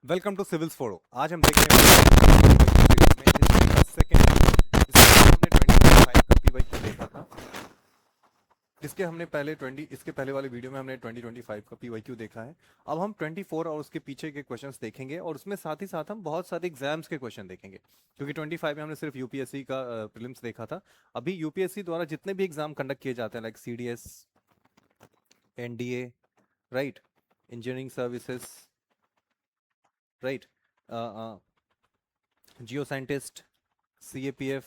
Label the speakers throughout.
Speaker 1: Welcome to civils फोड़ो। आज हम देखेंगे सीरीज में हिस्ट्री का सेकंड, जिसमें हमने 2025 का पीवाईक्यू देखा था। इसके पहले वाले वीडियो में हमने 2025 का पीवाईक्यू देखा है। अब हम 24 और उसके पीछे के क्वेश्चंस देखेंगे, और उसमें साथ ही साथ हम बहुत सारे एग्जाम्स के क्वेश्चन देखेंगे, क्योंकि 25 में हमने सिर्फ यूपीएससी का प्रीलिम्स देखा था। अभी यूपीएससी द्वारा जितने भी एग्जाम कंडक्ट किए जाते हैं, like CDS, NDA, right, engineering services, right, जियो साइंटिस्ट, सीएपीएफ,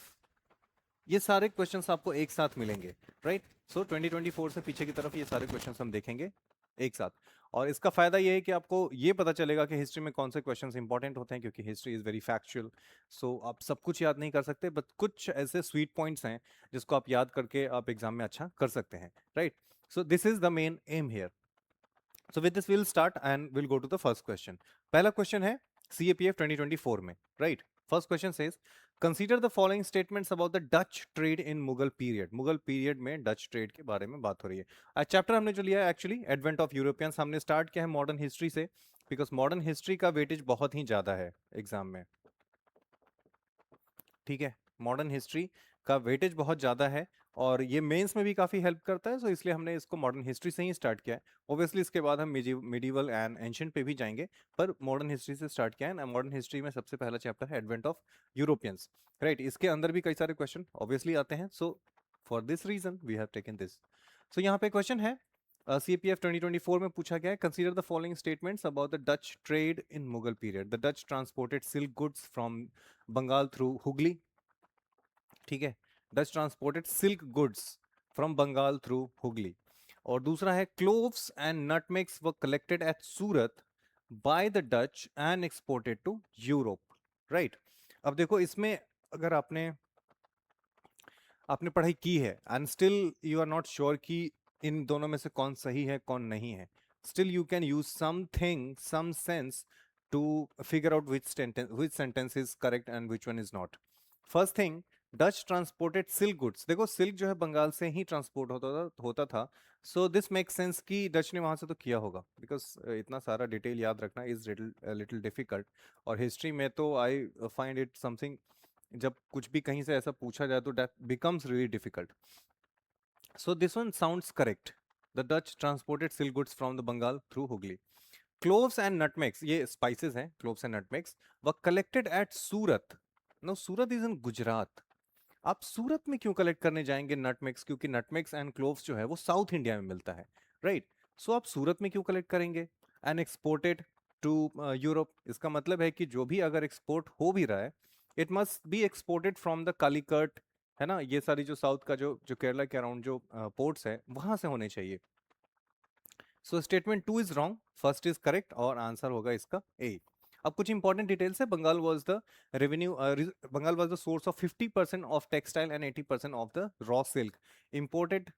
Speaker 1: ये सारे क्वेश्चंस आपको एक साथ मिलेंगे। राइट, सो 2024 से पीछे की तरफ ये सारे क्वेश्चंस हम देखेंगे एक साथ। और इसका फायदा ये है कि आपको ये पता चलेगा कि हिस्ट्री में कौन से क्वेश्चंस इंपॉर्टेंट होते हैं, क्योंकि हिस्ट्री इज वेरी फैक्चुअल। सो आप सब कुछ याद नहीं कर सकते, बट कुछ ऐसे स्वीट पॉइंट्स हैं जिसको आप याद करके आप एग्जाम में अच्छा कर सकते हैं। Right, so this is the main am here. So with this we'll start and we'll go to the first question. पहला क्वेश्चन है CAPF 2024 में, right? First question says, consider the following statements about the Dutch trade in Mughal period. Mughal period में Dutch trade के बारे में बात हो रही है। आज चैप्टर हमने जो लिया है एक्चुअली एडवेंट ऑफ यूरोपियंस, हमने स्टार्ट किया है मॉडर्न हिस्ट्री से, बिकॉज मॉडर्न हिस्ट्री का वेटेज बहुत ही ज्यादा है एग्जाम में। ठीक है, मॉडर्न हिस्ट्री का वेटेज बहुत ज़्यादा है और ये मेंस में भी काफ़ी हेल्प करता है, सो इसलिए हमने इसको मॉडर्न हिस्ट्री से ही स्टार्ट किया है। ओब्वियसली इसके बाद हम मिडिवल एंड एंशिएंट पे भी जाएंगे, पर मॉडर्न हिस्ट्री से स्टार्ट किया है। मॉडर्न हिस्ट्री में सबसे पहला चैप्टर है एडवेंट ऑफ यूरोपियंस। राइट, इसके अंदर भी कई सारे क्वेश्चन ऑब्वियसली आते हैं, so for this reason we have taken this. So यहाँ पे क्वेश्चन है CPF 2024 में पूछा गया है, consider the following statements about the Dutch trade in Mughal period. The Dutch transported silk goods from Bengal through Hooghly. ठीक है, Dutch transported silk goods from Bengal through Hooghly. और दूसरा है cloves and nutmegs were collected at Surat by the Dutch and exported to Europe. Right, अब देखो इसमें अगर आपने आपने पढ़ाई की है and still you are not sure कि इन दोनों में से कौन सही है कौन नहीं है, still you can use something some sense to figure out which sentence is correct and which one is not. First thing, Dutch transported silk goods. देखो सिल्क जो है बंगाल से ही ट्रांसपोर्ट होता था। सो दिस मेक सेंस कि Dutch ने वहां से तो किया होगा, बिकॉज इतना सारा डिटेल याद रखना इज लिटिल डिफिकल्ट। और हिस्ट्री में तो आई फाइंड इट समथिंग, जब कुछ भी कहीं से ऐसा पूछा जाए तो that becomes really difficult. So this one sounds correct. The Dutch transported silk goods from the Bengal through Hooghly. Cloves and nutmegs, ये स्पाइसेस हैं, cloves and nutmegs were collected at Surat. No, Surat is in Gujarat. आप सूरत में क्यों कलेक्ट करने जाएंगे नटमेग्स, क्योंकि नटमेग्स and cloves जो है वो साउथ इंडिया में मिलता है। राइट, सो आप सूरत में क्यों कलेक्ट करेंगे एंड एक्सपोर्टेड टू यूरोप। इसका मतलब है कि जो भी अगर एक्सपोर्ट हो भी रहा है, it must be exported from the Calicut, है ना, ये सारी जो साउथ का जो जो केरला के अराउंड जो पोर्ट्स है वहां से होने चाहिए। So statement two is wrong, first is correct और आंसर होगा इसका ए। अब कुछ इंपॉर्टेंट डिटेल्स है। Bengal was the revenue, Bengal was the source of 50% of textile and 80% of the raw silk. Imported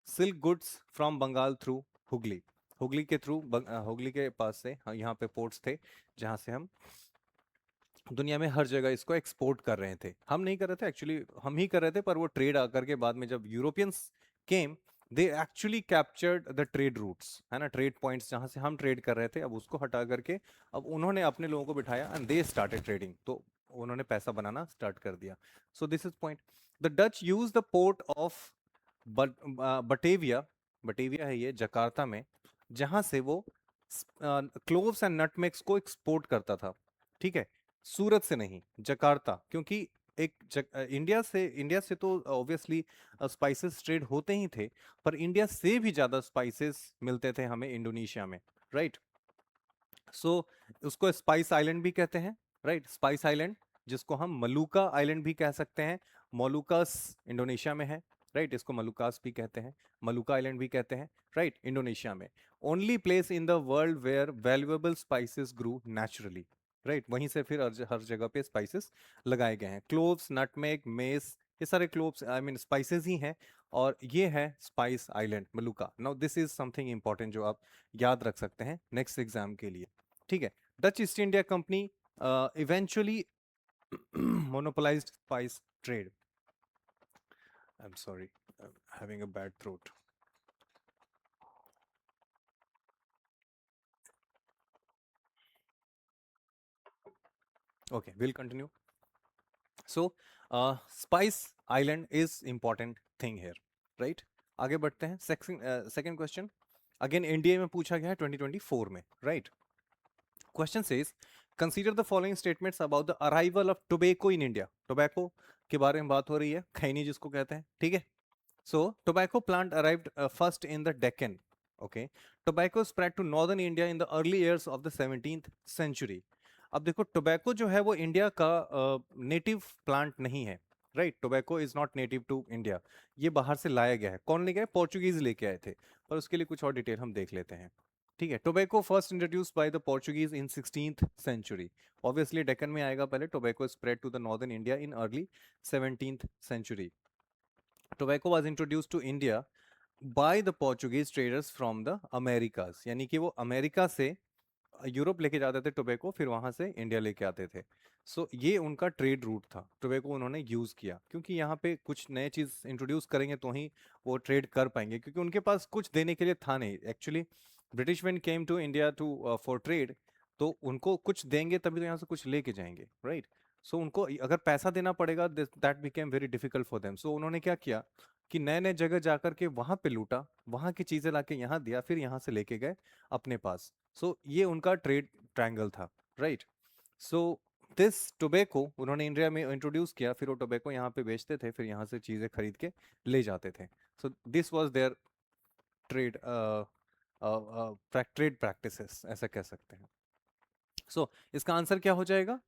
Speaker 1: silk goods from Bengal through Hooghly. Hooghly के through, Hooghly के पास से यहाँ पे पोर्ट्स थे जहाँ से हम दुनिया में हर जगह इसको एक्सपोर्ट कर रहे थे। हम नहीं कर रहे थे एक्चुअली, हम ही कर रहे थे, पर वो ट्रेड आकर के बाद में जब Europeans came, they actually captured the trade routes, है ना, ट्रेड पॉइंट्स जहां से हम ट्रेड कर रहे थे, अब उसको हटा करके अब उन्होंने अपने लोगों को बिठाया एंड दे स्टार्टेड ट्रेडिंग, तो उन्होंने पैसा बनाना स्टार्ट कर दिया। So this is point. The Dutch use the port of Batavia, Batavia है ये जकार्ता में, जहां से वो क्लोव्स एंड नटमेग्स को एक्सपोर्ट करता था। ठीक है, सूरत से नहीं, जकार्ता, क्योंकि इंडिया से तो ऑब्वियसली स्पाइसेस ट्रेड होते ही थे, पर इंडिया से भी ज्यादा स्पाइसेस मिलते थे हमें इंडोनेशिया में। राइट, सो उसको स्पाइस आइलैंड भी कहते हैं। राइट, स्पाइस आइलैंड, जिसको हम मलुका आइलैंड भी कह सकते हैं। मोलुकास इंडोनेशिया में है। राइट, इसको मलुकास भी कहते हैं, मलुका आइलैंड भी कहते हैं। राइट, इंडोनेशिया में only place in the world where valuable spices grow naturally. Right, वहीं से फिर हर जगह पे स्पाइसेस लगाए गए हैं। क्लोव्स, नटमेग, मेस, ये सारे क्लोव्स आई मीन स्पाइसेस ही हैं। और ये है spice island Maluka. Now this is something important जो आप याद रख सकते हैं नेक्स्ट एग्जाम के लिए। ठीक है, Dutch east India company eventually monopolized spice trade. I'm sorry, I'm having a bad throat. Okay, we'll continue. So, Spice Island is important thing here, right? आगे बढ़ते हैं. Second question. Again, India में पूछा गया है 2024 में, right? Question says, consider the following statements about the arrival of tobacco in India. Tobacco के बारे में बात हो रही है, खैनी जिसको कहते हैं, ठीक है? So, tobacco plant arrived first in the Deccan. Okay, tobacco spread to northern India in the early years of the 17th century. अब देखो टोबैको जो है वो इंडिया का नेटिव प्लांट नहीं है, right? Tobacco is not native to India, ये बाहर से लाया गया है. कौन ले गए? पोर्चुगीज लेके आए थे. पर उसके लिए कुछ और डिटेल हम देख लेते हैं. ठीक है, tobacco first introduced by the Portuguese in 16th century. Obviously Deccan में आएगा पहले. Tobacco spread to the northern India in early 17th century. Tobacco was introduced to India by the Portuguese traders from the Americas, यानी कि वो America से Europe लेके जाते थे टोबैको, फिर वहां से इंडिया लेके आते थे. सो ये उनका ट्रेड रूट था. टोबैको उन्होंने यूज किया क्योंकि यहाँ पे कुछ नए चीज इंट्रोड्यूस करेंगे तो ही वो ट्रेड कर पाएंगे, क्योंकि उनके पास कुछ देने के लिए था नहीं. Actually British when came to India to for trade, तो उनको कुछ देंगे तभी तो यहाँ से कुछ लेके जाएंगे, राइट? सो उनको अगर पैसा देना पड़ेगा, that became very difficult for them. So उन्होंने क्या किया कि नए नए जगह जाकर के वहां पे लूटा, वहां की चीजें लाके यहाँ दिया, फिर यहाँ से लेके गए अपने पास. सो ये उनका ट्रेड ट्रायंगल था, राइट? सो दिस टोबैको उन्होंने इंडिया में इंट्रोड्यूस किया, फिर वो टोबैको यहाँ पे बेचते थे, फिर यहाँ से चीजें खरीद के ले जाते थे. So this was their trade trade practices, ऐसा कह सकते हैं. सो इसका आंसर क्या हो जाएगा?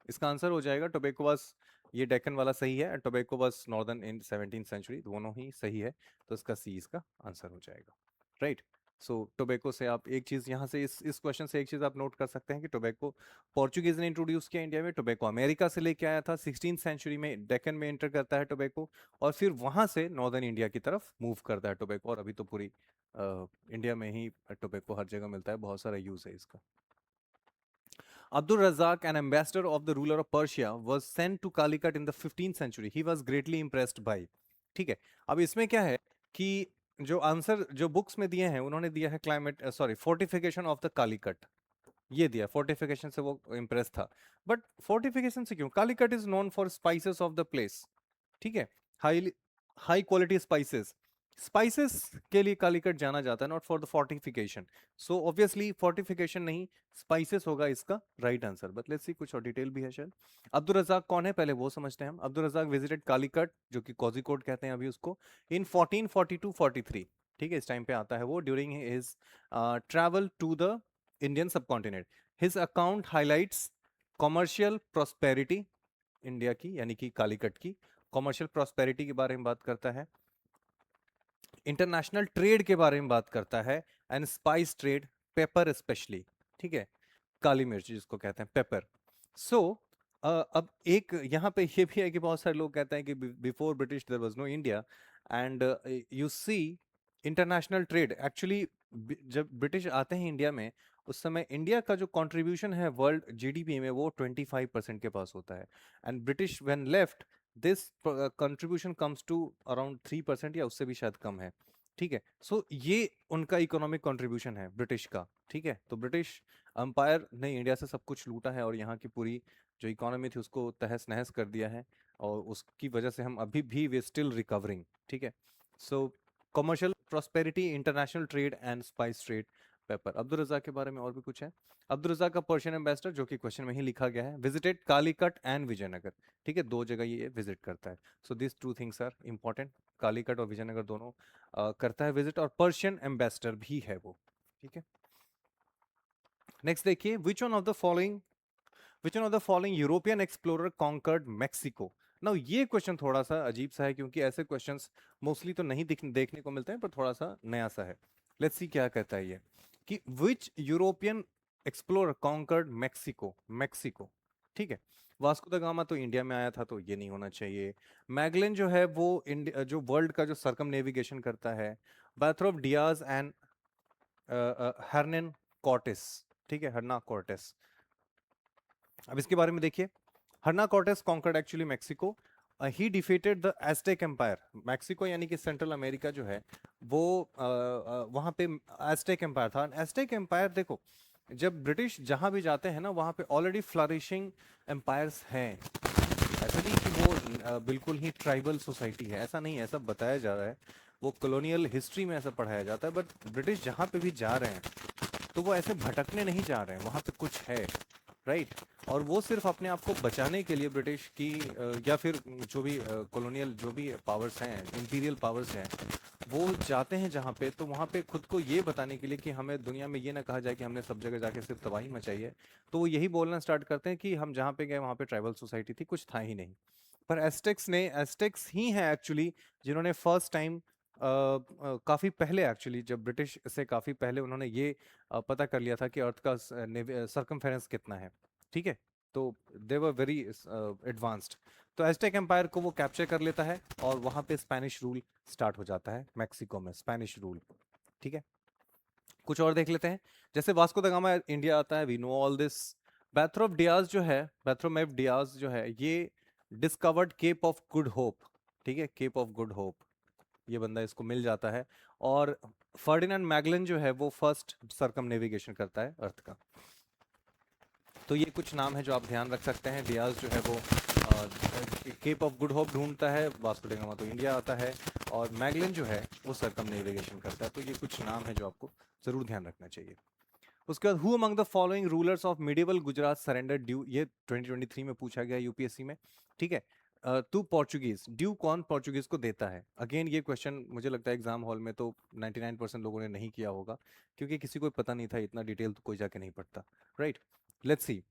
Speaker 1: इसका आंसर हो जाएगा टोबैको वाज, ये डेक्कन वाला सही है, tobacco was northern in 17th century, दोनों ही सही है. तो इसका सी इसका आंसर हो जाएगा, राइट? सो टोबैको से आप एक चीज यहाँ से इस क्वेश्चन से एक चीज आप नोट कर सकते हैं कि टोबैको पोर्चुगीज ने इंट्रोड्यूस किया इंडिया में. टोबैको अमेरिका से लेके आया था 16th सेंचुरी में, डेक्कन में एंटर करता है टोबैको, और फिर वहां से नॉर्दर्न इंडिया की तरफ मूव करता है टोबैको, और अभी तो पूरी इंडिया में ही टोबैको हर जगह मिलता है, बहुत सारा यूज है इसका. Abdul Razak, an ambassador of the ruler of Persia, was sent to Calicut in the 15th century. He was greatly impressed by. ठीक है, अब इसमें क्या है कि जो आंसर जो बुक्स में दिए हैं, उन्होंने दिया है climate sorry fortification of the Calicut, ये दिया. फोर्टिफिकेशन से वो इम्प्रेस था. बट फोर्टिफिकेशन से क्यों? Calicut is known for spices of the place, ठीक है, high high quality spices. Spices के लिए कालीकट जाना जाता है, not for the fortification. So obviously fortification नहीं, स्पाइसेस होगा इसका राइट आंसर. बट लेट्स सी, कुछ और डिटेल भी है शायद. अब्दुल रजाक कौन है पहले वो समझते हैं हम. अब्दुल रजाक विजिटेड कालीकट, जो कि कोझिकोड कहते हैं अभी उसको, इन 1442-43. ठीक है, इस टाइम पे आता है वो, during his travel to the Indian subcontinent. His account highlights commercial prosperity India की, यानी कि कालीकट की कॉमर्शियल प्रॉस्पेरिटी के बारे में बात करता है, इंटरनेशनल ट्रेड के बारे में बात करता है, and spice trade, paper specially. ठीक है, काली मिर्च जिसको कहते हैं पेपर. सो अब एक यहाँ पे ये भी है कि बहुत सारे लोग कहते हैं कि before British there was no India, and you see international trade. Actually जब ब्रिटिश आते हैं इंडिया में, उस समय इंडिया का जो कंट्रीब्यूशन है वर्ल्ड जीडीपी में वो 25% के पास होता है. And British when left, this contribution comes to around 3% या उससे भी शायद कम है. ठीक है, सो ये उनका इकोनॉमिक कंट्रीब्यूशन है ब्रिटिश का. ठीक है, तो ब्रिटिश अंपायर ने इंडिया से सब कुछ लूटा है और यहाँ की पूरी जो इकोनॉमी थी उसको तहस नहस कर दिया है, और उसकी वजह से हम अभी भी वे स्टिल रिकवरिंग. ठीक है, so commercial prosperity, international trade and spice trade, pepper. Abdul Razzaq के बारे में और भी कुछ है. अब्दुल रज़ाक का पर्शियन एम्बेसडर, जो कि क्वेश्चन में ही लिखा गया है, विजिटेड कालीकट एंड विजयनगर. ठीक है, दो जगह ये विजिट करता है. So this two things are important. Calicut और विजयनगर दोनों करता है विजिट, और पर्शियन एम्बेसडर भी है वो. ठीक है, नेक्स्ट देखिए, which one of the following European explorer conquered Mexico. Now ये क्वेश्चन थोड़ा सा अजीब सा है, क्योंकि ऐसे क्वेश्चंस मोस्टली तो नहीं देखने को मिलते हैं, पर थोड़ा सा नया सा है. लेट्स सी क्या कहता है ये, कि which European explorer conquered Mexico. Mexico, ठीक है. वास्को द गामा तो इंडिया में आया था, तो ये नहीं होना चाहिए. मैगलन जो है वो इंडिया जो वर्ल्ड का जो सर्कम नेविगेशन करता है. Bartholomew Diaz and Hernan Cortes. ठीक है, हर्ना कॉर्टेस. अब इसके बारे में देखिए, Hernan Cortes conquered actually Mexico. He defeated the Aztec empire. Mexico यानी कि सेंट्रल अमेरिका जो है वो वहां पे एस्टेक एम्पायर था. एस्टेक एम्पायर देखो, जब ब्रिटिश जहां भी जाते हैं ना वहां पे ऑलरेडी फ्लरिशिंग एम्पायर्स हैं। ऐसा नहीं कि वो बिल्कुल ही ट्राइबल सोसाइटी है, ऐसा नहीं है, ऐसा बताया जा रहा है। वो कॉलोनियल हिस्ट्री में ऐसा पढ़ाया जाता है। बट ब्रिटिश जहाँ पे भी जा रहे हैं तो वो ऐसे भटकने नहीं जा रहे हैं, वहाँ पे कुछ है, राइट। और वो सिर्फ अपने आप को बचाने के लिए ब्रिटिश की या फिर जो भी कॉलोनियल जो भी पावर्स हैं, इंपीरियल पावर्स हैं, वो जाते हैं जहाँ पे, तो वहाँ पे खुद को ये बताने के लिए कि हमें दुनिया में ये ना कहा जाए कि हमने सब जगह जाके सिर्फ तबाही मचाई है, तो वो यही बोलना स्टार्ट करते हैं कि हम जहाँ पे गए वहाँ पे ट्राइबल सोसाइटी थी, कुछ था ही नहीं। पर एस्टेक्स ही हैं एक्चुअली जिन्होंने फर्स्ट टाइम काफी पहले, एक्चुअली जब ब्रिटिश से काफी पहले उन्होंने ये पता कर लिया था कि अर्थ का सरकमफेरेंस कितना है, ठीक है। तो दे वर वेरी एडवांस्ड। तो एज़टेक एम्पायर को वो कैप्चर कर लेता है और वहां पे स्पेनिश रूल स्टार्ट हो जाता है, मैक्सिको में स्पेनिश रूल, ठीक है। कुछ और देख लेते हैं। जैसे वास्को द गामा इंडिया आता है, we know all this. Bartholomew Diaz जो है, बैथरोमेव डियाज जो है, ये discovered Cape of Good Hope, ठीक है, केप ऑफ गुड होप, ये बंदा इसको मिल जाता है। और फर्डिनेंड मैगलन जो है वो फर्स्ट सरकम नेविगेशन करता है अर्थ का। तो ये कुछ नाम है जो आप ध्यान रख सकते हैं। डियाज जो है वो केप ऑफ गुड होप ढूंढता है, वास्को ड गामा तो इंडिया आता है, और मैगलन जो है वो सरकम नेविगेशन करता है। तो ये कुछ नाम है जो आपको जरूर ध्यान रखना चाहिए। उसके बाद who among the following rulers of medieval Gujarat surrender due, ये 2023 में पूछा गया यूपीएससी में, ठीक है। टू पोर्चुगीज, ड्यू कौन पोर्चुगीज को देता है? अगेन ये क्वेश्चन मुझे लगता है एग्जाम हॉल में तो 99% लोगों ने नहीं किया होगा, क्योंकि किसी को पता नहीं था, इतना डिटेल तो कोई जाके नहीं पढ़ता, right. Let's see.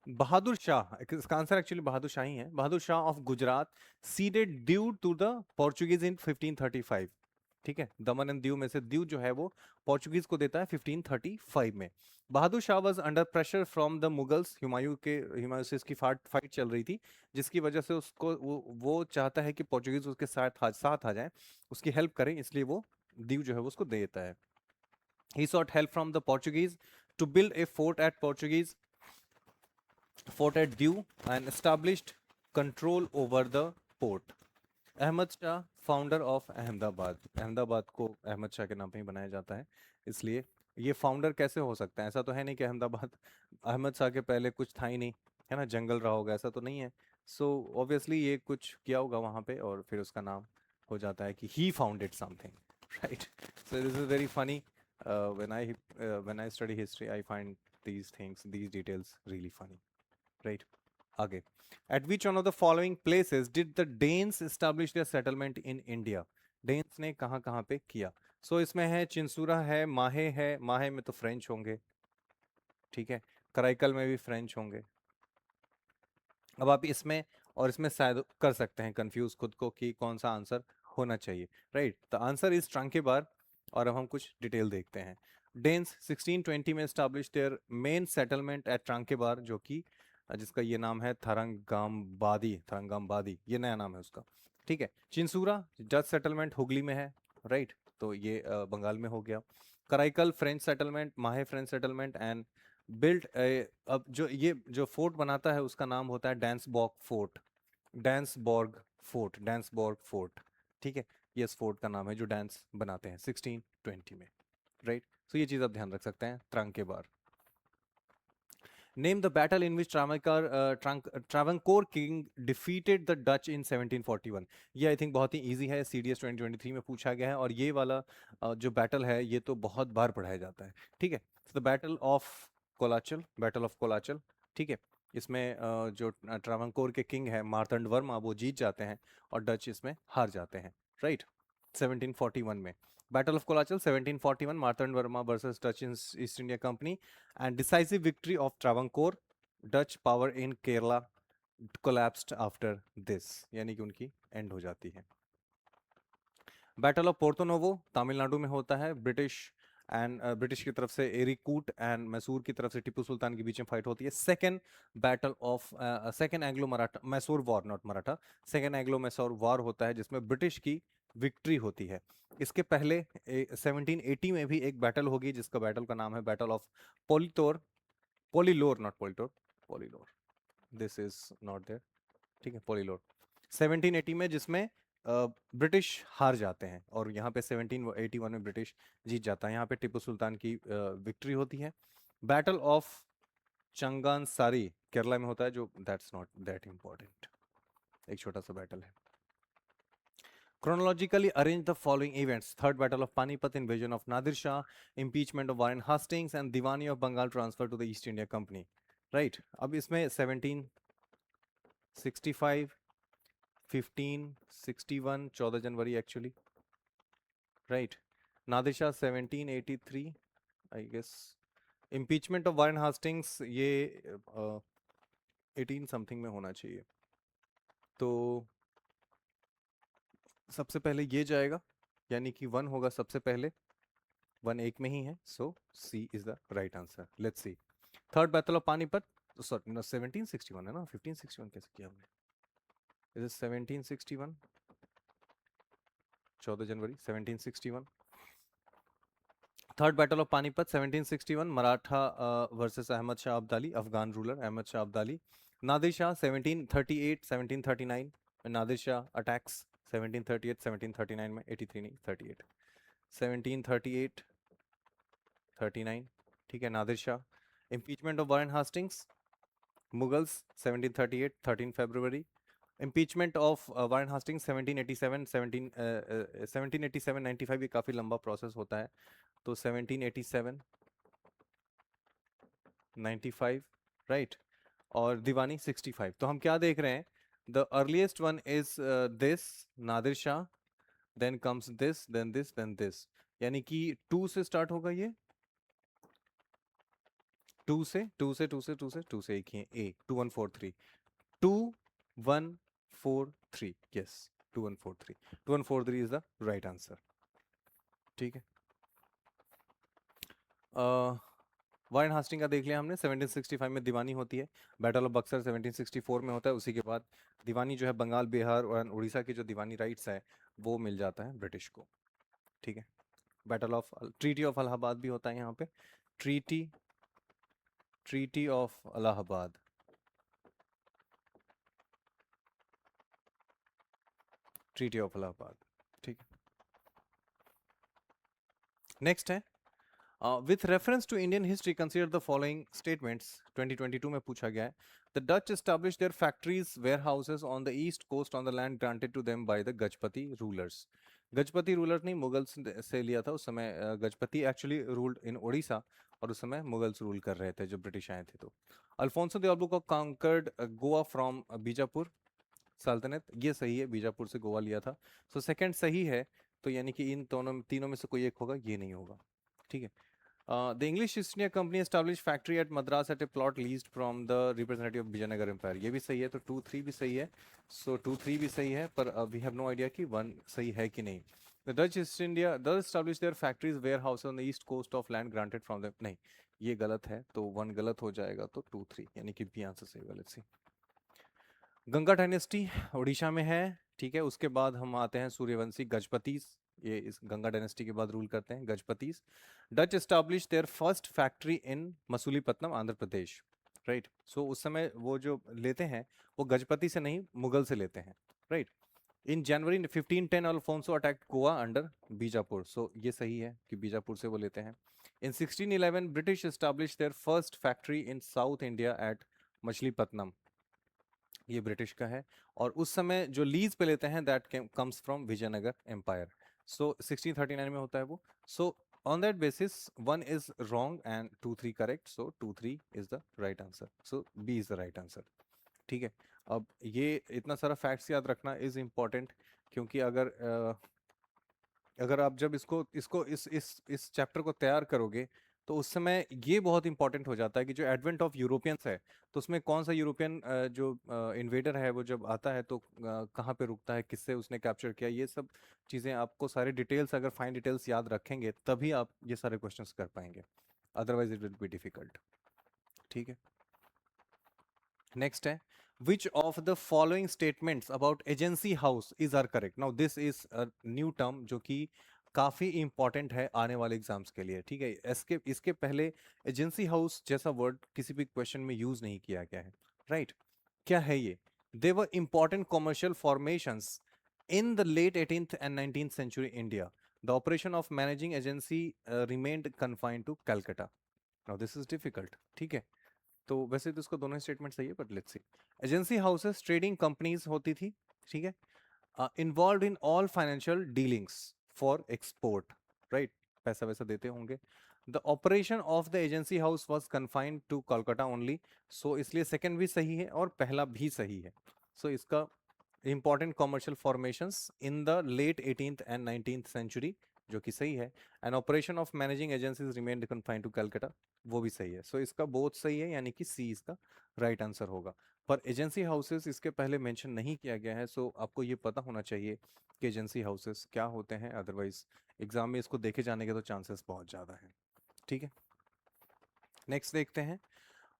Speaker 1: Bahadur Shah, इसका आंसर एक्चुअली बहादुर शाह ही है। Bahadur Shah of Gujarat ceded Diu to the Portuguese in 1535, ठीक है। दमन एंड दीव में से दीव जो है वो पोर्चुगीज को देता है 1535 में। Bahadur Shah was under pressure from the Mughals, Humayun से इसकी फाइट चल रही थी, जिसकी वजह से उसको वो चाहता है कि पोर्चुगीज उसके साथ आ जाए, उसकी हेल्प करें, इसलिए वो दीव जो है वो उसको दे देता है। He sought help from the Portuguese to build a fort at Diu and established control over the port. Ahmad Shah, founder of Ahmedabad, Ahmedabad को अहमद शाह के नाम पे ही बनाया जाता है, इसलिए ये फाउंडर कैसे हो सकता है? ऐसा तो है नहीं कि अहमदाबाद अहमद शाह के पहले कुछ था ही नहीं, है ना, जंगल रहा होगा, ऐसा तो नहीं है। सो ऑब्वियसली ये कुछ किया होगा वहाँ पे और फिर उसका नाम हो जाता है कि he founded something, right. So this is very funny. when I study history, I find these details really funny, right? आगे, at which one of the following places did the Danes establish their settlement in India? Danes ने कहाँ कहाँ पे किया? सो इसमें है चिंसूरा है, माहे है, माहे में तो फ्रेंच होंगे, ठीक है, कराईकल में भी फ्रेंच होंगे। अब आप इसमें और इसमें शायद कर सकते हैं कंफ्यूज खुद को कि कौन सा आंसर होना चाहिए, right. The answer is Tranquebar. और अब हम कुछ डिटेल देखते हैं। डेन्स 1620 में established their main settlement at Tranquebar, जो कि जिसका ये नाम है थरंगाम्बादी, थरंगाम्बादी ये नया नाम है उसका, ठीक है। चिंसूरा डच सेटलमेंट हुगली में है, राइट, तो ये बंगाल में हो गया। कराईकल फ्रेंच सेटलमेंट, माहे फ्रेंच सेटलमेंट, एंड बिल्ट। अब जो ये जो फोर्ट बनाता है उसका नाम होता है डैंसबॉर्ग फोर्ट, डैंसबॉर्ग डैंसबॉर्ग फोर्ट, ठीक है। ये इस फोर्ट का नाम है जो डांस बनाते हैं 1620 में, राइट। सो ये चीज आप ध्यान रख सकते हैं, Tranquebar. Name the battle in which Travancore king defeated the Dutch in 1741। ये आई थिंक बहुत ही इजी है, CDS 2023 में पूछा गया है, और ये वाला जो बैटल है ये तो बहुत बार पढ़ाया जाता है, ठीक है। The battle of Colachel, battle of Colachel, ठीक है। इसमें जो ट्रावंकोर के किंग है मार्तंड वर्मा, वो जीत जाते हैं और डच इसमें हार जाते हैं, राइट, 1741 में। Battle of Colachel 1741, Martand Verma versus Dutch east India company, and decisive victory of Travancore. Dutch power in Kerala collapsed after this, यानी कि उनकी एंड हो जाती है। Battle of Porto novo Tamil Nadu में होता है। ब्रिटिश की तरफ से एरिकूट एंड मैसूर की तरफ से टीपू सुल्तान के बीच में फाइट होती है। Second Anglo Maratha Mysore war, not Maratha, second Anglo Mysore war होता है जिसमें ब्रिटिश की विक्ट्री होती है। इसके पहले 1780 में भी एक बैटल होगी जिसका बैटल का नाम है battle of Politor, Pollilur, not Politor, Pollilur, this is not there, ठीक है, पोलिलोर 1780 में, जिसमें ब्रिटिश हार जाते हैं, और यहाँ पे 1781 में ब्रिटिश जीत जाता है। यहाँ पे टीपू सुल्तान की विक्ट्री होती है। बैटल ऑफ चंगान सारी केरला में होता है, जो दैट्स नॉट दैट इंपॉर्टेंट, एक छोटा सा बैटल है. Chronologically arrange the following events: Third Battle of Panipat, invasion of Nadir Shah, impeachment of Warren Hastings, and Diwani of Bengal transfer to the East India Company. Right? अब इसमें 1765, 1561, 14 जनवरी actually. Right? Nadir Shah 1783, I guess. Impeachment of Warren Hastings ये 18 something में होना चाहिए. तो सबसे पहले ये जाएगा, यानी कि 1 होगा सबसे पहले. 1 एक में ही है, so C is the right answer. Let's see. Third battle of Panipat, sorry 1761 है ना, 1561 कैसे किया हमने? Is it 1761? 14 जनवरी 1761. Third battle of Panipat 1761, Maratha versus Ahmad Shah Abdali, Afghan ruler Ahmad Shah Abdali. Nadir Shah 1738 1739, Nadir Shah attacks 1738 1739 में, 83 नहीं 38, 1738 39. ठीक है, Nadir Shah. Impeachment of Warren Hastings, Mughals 1738 13 February. Impeachment of Warren Hastings 1787 1787 95, ये काफ़ी लंबा प्रोसेस होता है, तो 1787 95, राइट. और दीवानी 65. तो हम क्या देख रहे हैं? The earliest one is this Nadir Shah, then comes this, then this, then this, यानी कि 2 से स्टार्ट होगा ये. 2 से 2 से 2 से 2 से 2 से एक ही है, ए 2143 2143, yes 2143. 2143 is the right answer. ठीक है. वारेन हास्टिंग का देख लिया हमने. 1765 में दीवानी होती है. बैटल ऑफ बक्सर 1764 में होता है. उसी के बाद दीवानी जो है बंगाल, बिहार और उड़ीसा की जो दीवानी राइट्स है वो मिल जाता है ब्रिटिश को. ठीक है. Battle of treaty of Allahabad भी होता है यहाँ पे. Treaty of Allahabad, treaty of Allahabad. ठीक है. नेक्स्ट है with reference to Indian history consider the following statements. 2022 में पूछा गया है. The Dutch establish their factories warehouses on the east coast on the land granted to them by the Gajapati rulers. Gajapati rulers नहीं, मुगल्स से लिया था उस समय. गजपति एक्चुअली रूल्ड इन ओडिशा, और उस समय मुगल्स रूल कर रहे थे जब ब्रिटिश आए थे. तो Afonso de Albuquerque conquered Goa from Bijapur सल्तनत, ये सही है, बीजापुर से गोवा लिया था. सो सेकंड सही है, तो यानी कि इन दोनों तीनों में से कोई एक होगा, ये नहीं होगा. ठीक है. The English East India Company established factory at Madras at a plot leased from the representative of Vijayanagar Empire. ये भी सही है, तो 2-3 भी सही है. So 2-3 भी सही है, पर we have no idea कि 1 सही है कि नहीं. The Dutch East India does establish their factories warehouse on the east coast of land granted from them. नहीं, ये गलत है, तो 1 गलत हो जाएगा, तो 2-3 यानी कि बी आंसर सही होगा. Let's see. Ganga dynasty Orissa में है. ठीक है. उसके बाद हम आते हैं सूर्यवंशी गजपतीस, ये इस गंगा डायनेस्टी के बाद रूल करते हैं Gajapatis. Dutch establish their first factory in Masulipatnam Andhra Pradesh. Right. So उस समय वो जो लेते हैं वो गजपति से नहीं, मुगल से लेते हैं. Right. In January 1510 Alfonso attack Goa under Bijapur. So ये सही है कि बीजापुर से वो लेते हैं. In 1611 British establish their first factory in south India at Machilipatnam, ये ब्रिटिश का है. और उस समय जो लीज पे लेते हैं that comes from Vijayanagara empire. So 1639 में होता है वो. सो on that basis 1 is wrong and 2-3 correct, so 2-3 is the right answer, so B is the right answer. ठीक है. अब ये इतना सारा फैक्ट्स याद रखना इज इम्पॉर्टेंट, क्योंकि अगर आप जब इसको इसको इस चैप्टर को तैयार करोगे तो उस समय ये बहुत इंपॉर्टेंट हो जाता है कि जो एडवेंट ऑफ यूरोपियंस है, तो उसमें कौन सा यूरोपियन जो इन्वेडर है वो जब आता है तो कहाँ पे रुकता है, किससे उसने कैप्चर किया, ये सब चीज़ें आपको सारे डिटेल्स, अगर फाइन डिटेल्स याद रखेंगे तभी आप ये सारे क्वेश्चंस कर पाएंगे, otherwise it will be difficult. ठीक है. नेक्स्ट है which of the following statements about agency house is are correct. now this is a new term जो कि काफी इंपॉर्टेंट है आने वाले एग्जाम्स के लिए. ठीक है. इसके पहले एजेंसी हाउस जैसा वर्ड किसी भी क्वेश्चन में यूज नहीं किया गया है. राइट. क्या है ये? They were important commercial formations in the late 18th and 19th century India. The operation of managing agency remained confined to Calcutta. Now this is difficult, ठीक है। तो वैसे तो इसको दोनों स्टेटमेंट सही है, but let's see. Agency houses trading companies होती थी, ठीक है, involve in all financial dealings for export, right, पैसा वैसा देते होंगे। The operation of the agency house was confined to Kolkata only, so इसलिए सेकंड भी सही है और पहला भी सही है। सो इसका important commercial formations in the late 18th and 19th century, जो कि सही है। And operation of managing agencies remain confined to Calcutta, वो भी सही है। सो इसका बोथ सही है, यानी कि सी इसका राइट आंसर होगा। पर एजेंसी हाउसेस इसके पहले मेंशन नहीं किया गया है, सो आपको ये पता होना चाहिए कि एजेंसी हाउसेस क्या होते हैं, अदरवाइज एग्जाम में इसको देखे जाने के तो चांसेस बहुत ज़्यादा हैं, ठीक है। नेक्स्ट देखते हैं।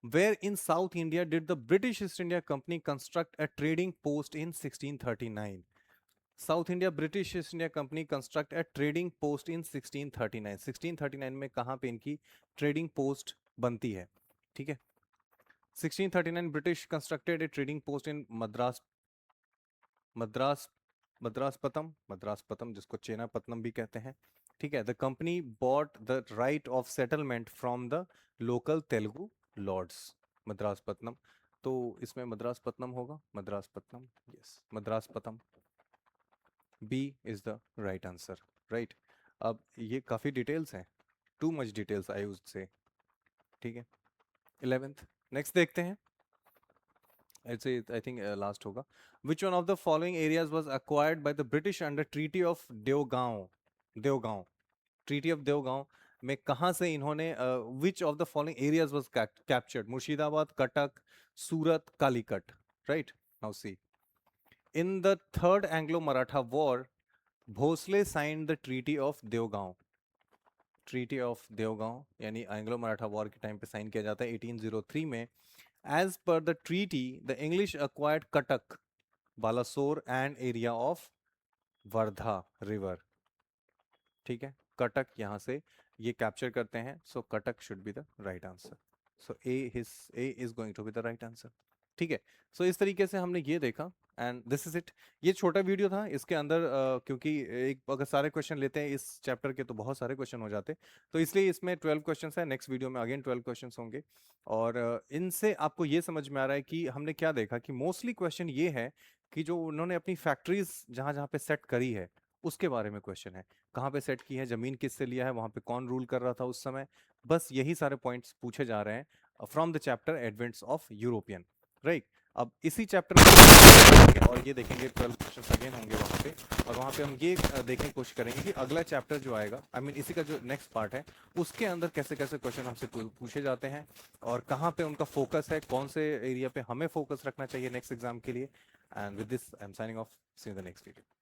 Speaker 1: Where in South India did the British East India Company construct a trading post in 1639? South India British east India company construct A trading post इन 1639। 1639 में कहां पे इनकी ट्रेडिंग पोस्ट बनती है, ठीक है। 1639 British constructed a trading post in Madras, Madras Madraspatnam जिसको चेनापत्तनम भी कहते हैं, ठीक है। The company bought the right of settlement from the local Telugu lords, Madraspatnam. तो इसमें मद्रासपत्तनम होगा, Madraspatnam, yes, Madraspatnam, B is the right answer, right. अब ये काफी डिटेल्स हैं, too much details I would say, ठीक है। 11th, नेक्स्ट देखते हैं। आई थिंक लास्ट होगा। Which one of the following areas was acquired by the British under treaty of Deogaon, Deogaon, treaty of Deogaon में कहां से इन्होंने, which of the following areas was captured? Murshidabad, Cuttack, Surat, Calicut, right. Now see, in the third Anglo Maratha war Bhonsle signed the treaty of Deogaon, treaty of Deogaon यानी Anglo Maratha war के time पे sign किया जाता है 1803 में। As per the treaty the English acquired Cuttack, Balasore and area of Wardha river, ठीक है। कटक यहां से ये कैप्चर करते हैं, so Cuttack should be the right answer. So A is going to be the right answer, ठीक है। सो इस तरीके से हमने ये देखा एंड दिस इज इट। ये छोटा वीडियो था, इसके अंदर क्योंकि एक अगर सारे क्वेश्चन लेते हैं इस चैप्टर के तो बहुत सारे क्वेश्चन हो जाते, तो इसलिए इसमें 12 क्वेश्चंस है। नेक्स्ट वीडियो में अगेन 12 क्वेश्चंस होंगे। और इनसे आपको ये समझ में आ रहा है कि हमने क्या देखा कि मोस्टली क्वेश्चन ये है कि जो उन्होंने अपनी फैक्ट्रीज जहां जहां पे सेट करी है उसके बारे में क्वेश्चन है। कहाँ पे सेट की है, जमीन किससे लिया है, वहां पे कौन रूल कर रहा था उस समय, बस यही सारे पॉइंट्स पूछे जा रहे हैं from the chapter advents of European, right. अब इसी चैप्टर में और ये देखेंगे 12 क्वेश्चन अगेन होंगे वहां पे, और वहां पे हम ये देखने की कोशिश करेंगे कि अगला चैप्टर जो आएगा, आई मीन इसी का जो नेक्स्ट पार्ट है उसके अंदर कैसे कैसे क्वेश्चन हमसे पूछे जाते हैं और कहाँ पे उनका फोकस है, कौन से एरिया पे हमें फोकस रखना चाहिए नेक्स्ट एग्जाम के लिए। And with this I am signing off, see you in the next video.